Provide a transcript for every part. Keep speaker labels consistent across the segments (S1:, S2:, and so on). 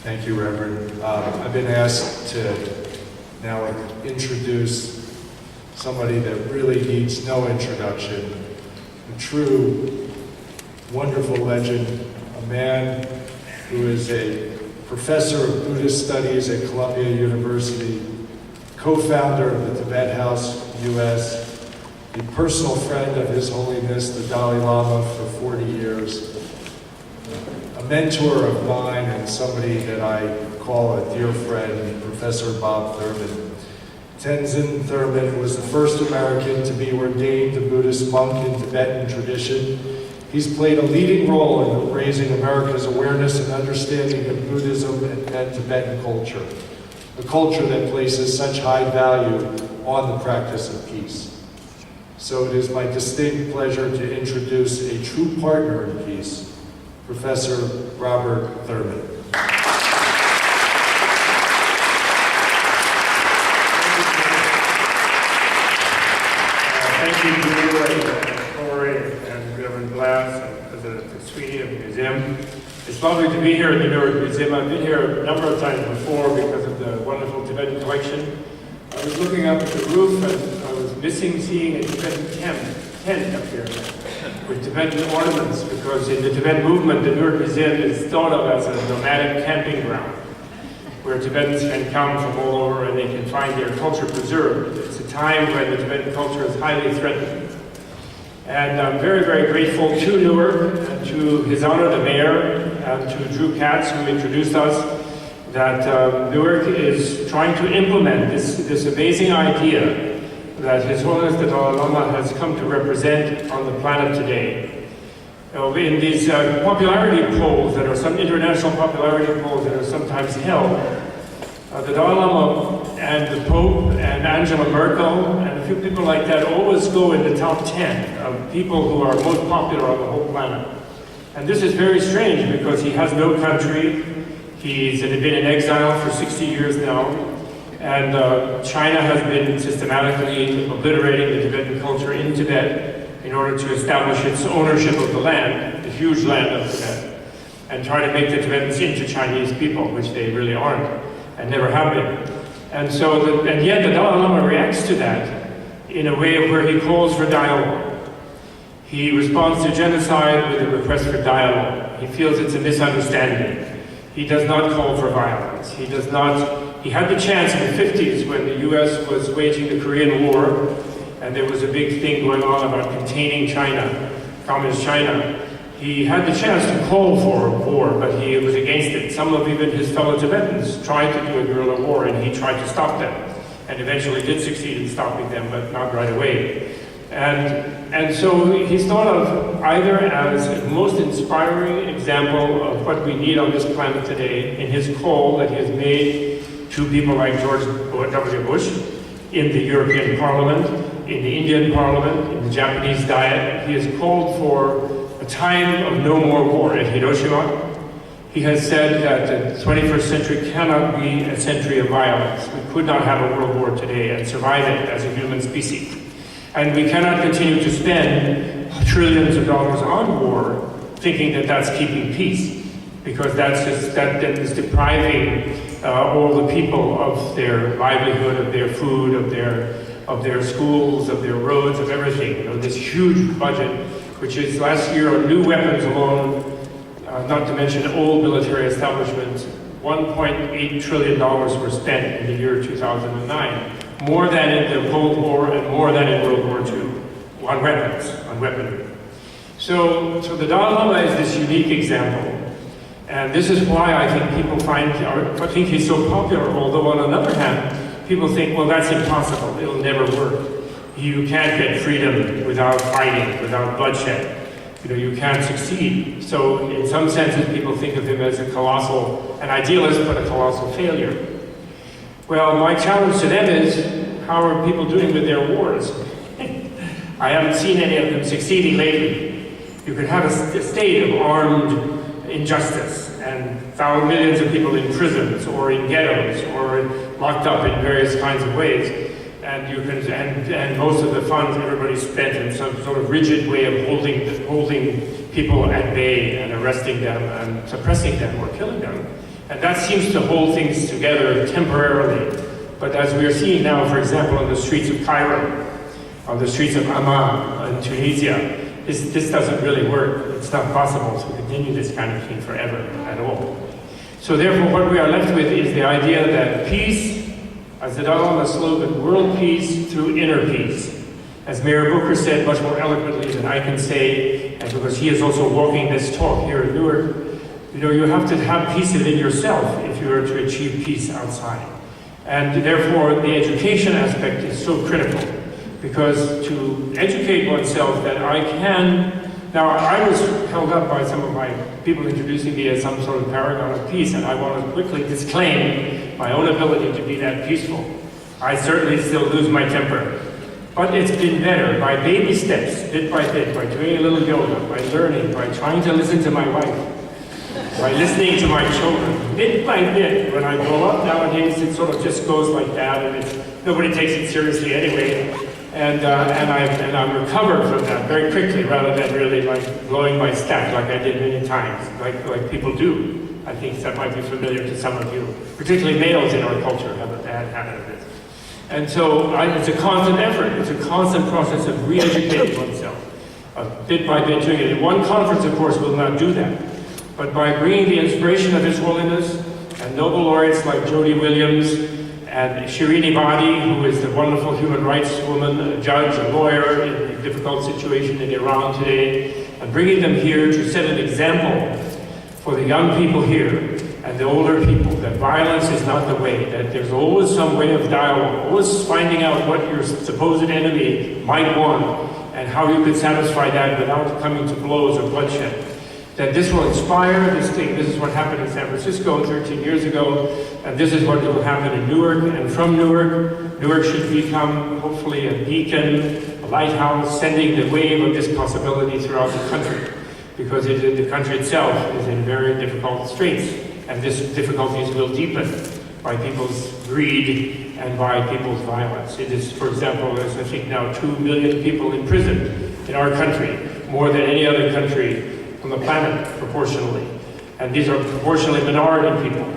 S1: Thank you, Reverend. I've been asked to now introduce somebody that really needs no introduction, a true, wonderful legend, a man who is a professor of Buddhist studies at Columbia University, co-founder of the Tibet House U.S., a personal friend of His Holiness the Dalai Lama for 40 years, a mentor of mine and somebody that I call a dear friend, Professor Bob Thurman. Tenzin Thurman was the first American to be ordained a Buddhist monk in Tibetan tradition. He's played a leading role in raising America's awareness and understanding of Buddhism and Tibetan culture, a culture that places such high value on the practice of peace. So it is my distinct pleasure to introduce a true partner in peace, Professor Robert Thurman.
S2: Thank you, Newark, Cory, and Reverend Glass, and President Sweeney of the museum. It's lovely to be here at the Newark Museum. I've been here a number of times before because of the wonderful Tibetan collection. I was looking up at the roof and I was seeing a Tibetan tent up here with Tibetan ornaments, because in the Tibetan movement, the Newark Museum is thought of as a nomadic camping ground where Tibetans can come from all over and they can find their culture preserved. It's a time when the Tibetan culture is highly threatened. And I'm very, very grateful to Newark and to His Honor the Mayor and to Drew Katz, who introduced us, that Newark is trying to implement this amazing idea that His Holiness the Dalai Lama has come to represent on the planet today. In these popularity polls that are some international popularity polls that are sometimes held, the Dalai Lama and the Pope and Angela Merkel and a few people like that always go in the top 10 of people who are most popular on the whole planet. And this is very strange because he has no country. He's been in exile for 60 years now. And China has been systematically obliterating the Tibetan culture in Tibet in order to establish its ownership of the land, the huge land of Tibet, and try to make the Tibetans into Chinese people, which they really aren't and never have been. And so, and yet the Dalai Lama reacts to that in a way where he calls for dialogue. He responds to genocide with a request for dialogue. He feels it's a misunderstanding. He does not call for violence. He does not. He had the chance in the 50s when the US was waging the Korean War, and there was a big thing going on about containing China, communist China. He had the chance to call for war, but he was against it. Some of even his fellow Tibetans tried to do a guerrilla war, and he tried to stop them, and eventually did succeed in stopping them, but not right away. And so he's thought of either as the most inspiring example of what we need on this planet today in his call that he has made to people like George W. Bush in the European Parliament, in the Indian Parliament, in the Japanese Diet. He has called for a time of no more war at Hiroshima. He has said that the 21st century cannot be a century of violence. We could not have a world war today and survive it as a human species. And we cannot continue to spend trillions of dollars on war thinking that that's keeping peace, because that is depriving all the people of their livelihood, of their food, of their schools, of their roads, of everything. You know, this huge budget, which is last year on new weapons alone, not to mention old military establishments, $1.8 trillion were spent in the year 2009. More than in the Cold War and more than in World War II on weapons, on weaponry. So the Dalai Lama is this unique example. And this is why I think people think he's so popular, although on another hand, people think, well, that's impossible, it'll never work. You can't get freedom without fighting, without bloodshed. You know, you can't succeed. So in some senses, people think of him as an idealist, but a colossal failure. Well, my challenge to them is, how are people doing with their wars? I haven't seen any of them succeeding lately. You could have a state of armed injustice and millions of people in prisons or in ghettos or locked up in various kinds of ways. And most of the funds everybody spent in some sort of rigid way of holding people at bay and arresting them and suppressing them or killing them. And that seems to hold things together temporarily. But as we are seeing now, for example, on the streets of Cairo, on the streets of Amman in Tunisia, this doesn't really work. It's not possible to continue this kind of thing forever at all. So therefore, what we are left with is the idea that peace, as it on the slogan, world peace through inner peace. As Mayor Booker said much more eloquently than I can say, and because he is also walking this talk here in Newark, you know, you have to have peace within yourself if you are to achieve peace outside. And therefore, the education aspect is so critical, because to educate oneself that I can, now I was held up by some of my people introducing me as some sort of paragon of peace, and I want to quickly disclaim my own ability to be that peaceful. I certainly still lose my temper. But it's been better by baby steps, bit by bit, by doing a little yoga, by learning, by trying to listen to my wife, by listening to my children, bit by bit. When I grow up nowadays, it sort of just goes like that, and nobody takes it seriously anyway. And I've recovered from that very quickly, rather than really like blowing my stack like I did many times, like people do. I think that might be familiar to some of you, particularly males in our culture have a bad habit of this. And so it's a constant effort. It's a constant process of re-educating oneself, bit by bit doing it. One conference, of course, will not do that. But by bringing the inspiration of His Holiness and noble laureates like Jody Williams and Shirin Ebadi, who is the wonderful human rights woman, a judge, a lawyer in a difficult situation in Iran today, and bringing them here to set an example for the young people here and the older people, that violence is not the way, that there's always some way of dialogue, always finding out what your supposed enemy might want and how you could satisfy that without coming to blows or bloodshed. That this will inspire this thing. This is what happened in San Francisco 13 years ago, and this is what will happen in Newark. And from Newark, Newark should become hopefully a beacon, a lighthouse, sending the wave of this possibility throughout the country, because the country itself is in very difficult straits. And these difficulties will deepen by people's greed and by people's violence. It is, for example, there's I think now 2 million people in prison in our country, more than any other country on the planet, proportionally. And these are proportionally minority people.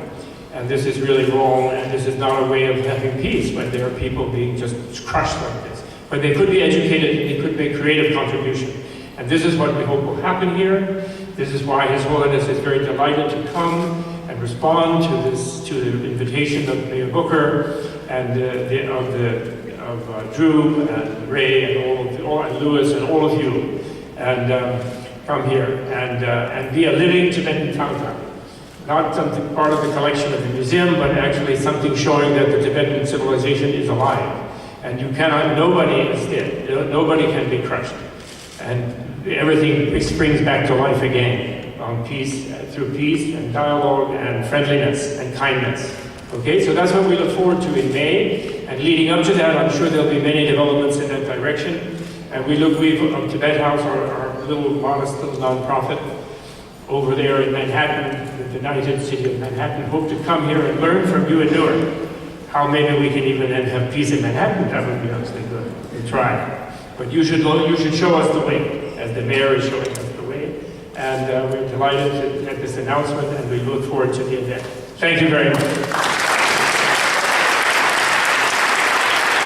S2: And this is really wrong, and this is not a way of having peace when there are people being just crushed like this. But they could be educated, they could make creative contribution. And this is what we hope will happen here. This is why His Holiness is very delighted to come and respond to the invitation of Mayor Booker and of Drew and Ray and all and Lewis and all of you, and come here and be a living Tibetan fountain. Not something part of the collection of the museum, but actually something showing that the Tibetan civilization is alive. And you cannot, nobody is dead. Nobody can be crushed. And everything springs back to life again on peace, through peace and dialogue and friendliness and kindness. Okay, so that's what we look forward to in May. And leading up to that, I'm sure there'll be many developments in that direction. And we've on Tibet House, our little modest little nonprofit over there in Manhattan, the United City of Manhattan, hope to come here and learn from you in Newark how maybe we can even then have peace in Manhattan. That would be absolutely good. We try. But you should show us the way, as the mayor is showing us the way. And we're delighted at this announcement, and we look forward to the event. Thank you very much.